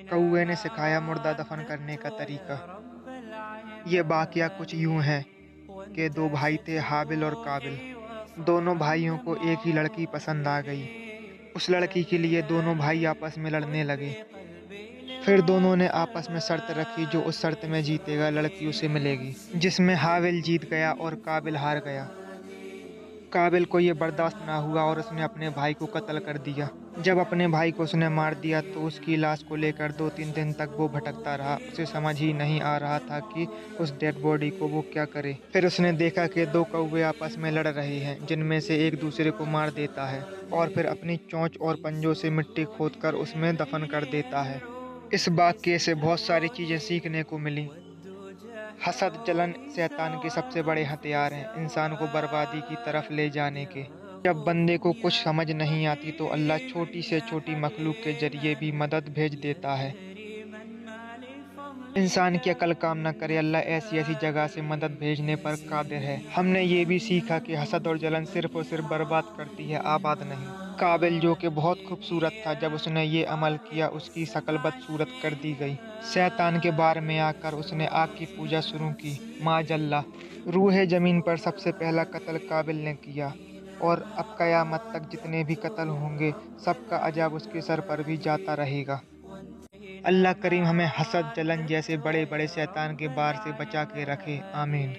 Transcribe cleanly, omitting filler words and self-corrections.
कौए ने सिखाया मुर्दा दफन करने का तरीका। ये वाकया कुछ यूं है कि दो भाई थे, हाबिल और काबिल। दोनों भाइयों को एक ही लड़की पसंद आ गई। उस लड़की के लिए दोनों भाई आपस में लड़ने लगे। फिर दोनों ने आपस में शर्त रखी, जो उस शर्त में जीतेगा लड़की उसे मिलेगी, जिसमें हाबिल जीत गया और काबिल हार गया। काबिल को ये बर्दाश्त ना हुआ और उसने अपने भाई को कत्ल कर दिया। जब अपने भाई को उसने मार दिया तो उसकी लाश को लेकर 2-3 दिन तक वो भटकता रहा। उसे समझ ही नहीं आ रहा था कि उस डेड बॉडी को वो क्या करे। फिर उसने देखा कि दो कौवे आपस में लड़ रहे हैं, जिनमें से एक दूसरे को मार देता है और फिर अपनी चोंच और पंजों से मिट्टी खोदकर उसमें दफन कर देता है। इस वाकये से बहुत सारी चीजें सीखने को मिली। हसद, जलन शैतान के सबसे बड़े हथियार हैं, इंसान को बर्बादी की तरफ ले जाने के। जब बंदे को कुछ समझ नहीं आती तो अल्लाह छोटी से छोटी मखलूक के जरिए भी मदद भेज देता है। इंसान की अकल काम न करे, अल्लाह ऐसी ऐसी जगह से मदद भेजने पर कादिर है। हमने ये भी सीखा कि हसद और जलन सिर्फ और सिर्फ बर्बाद करती है, आबाद नहीं। काबिल जो कि बहुत खूबसूरत था, जब उसने ये अमल किया उसकी शक्ल बदसूरत कर दी गई। शैतान के बार में आकर उसने आग की पूजा शुरू की। माजल्ला, रूहे जमीन पर सबसे पहला कत्ल काबिल ने किया और अब कयामत तक जितने भी कत्ल होंगे सबका अजाब उसके सर पर भी जाता रहेगा। अल्लाह करीम हमें हसद, जलन जैसे बड़े बड़े शैतान के बार से बचा के रखे, आमीन।